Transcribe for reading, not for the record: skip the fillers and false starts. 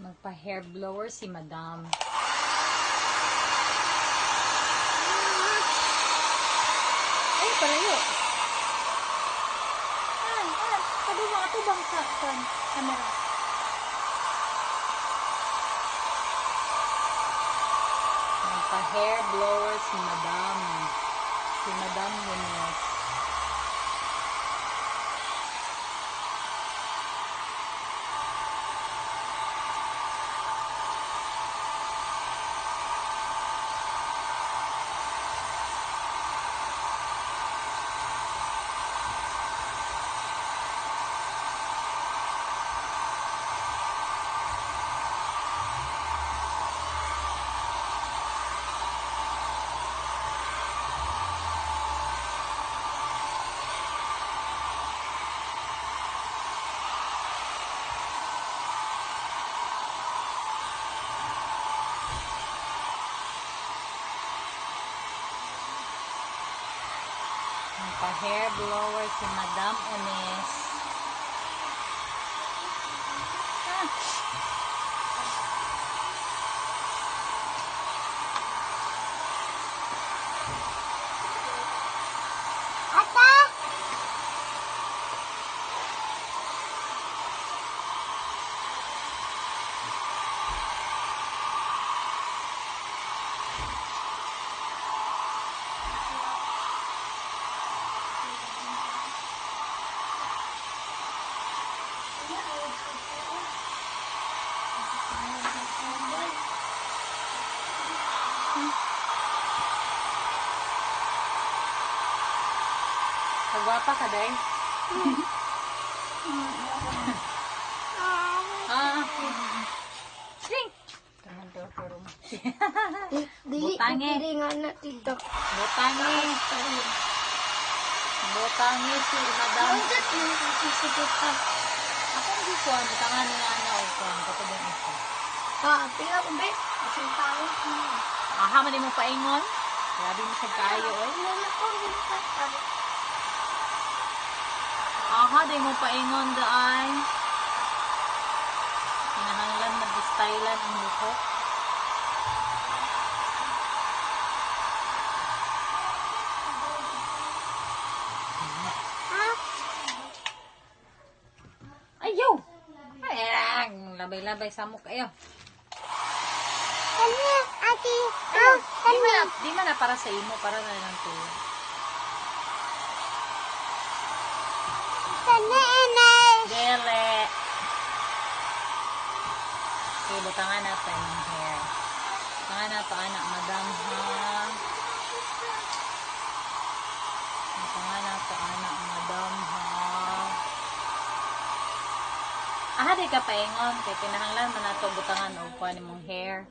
Magpa-hair blower si Madam. Ay, palayo. Sabi mo, ito bang sa camera? Magpa-hair blower si Madam. Si Madam Nunes. Pa-hair blower si Madam Ones. Ata! Kagwapa ka, day? Sing! Butangi. Butangi. Butangi si Madam. Ako hindi ko. Butangan ni Ana o ko. Kapag yung isa. Tingnan ko, be. Isang tao. Aha, mali mo paingon. Grabe mo sa kayo, eh. Aha, di mo paingon daan. Kinahanglan mag-stylan ang buhok. Ayaw! Ayan! Labay-labay sa mukha kayo. Kanya, ate. Di man na para sa imo, para na lang to. Kanya, enay. Dele! Okay, butangan natin yung hair. Butangan nato, anak, Madam, ha? Butangan nato, anak, Madam, ha? Aha, di ka paingon. Kaya pinahanglan man nato butangan o kuha ni mong hair.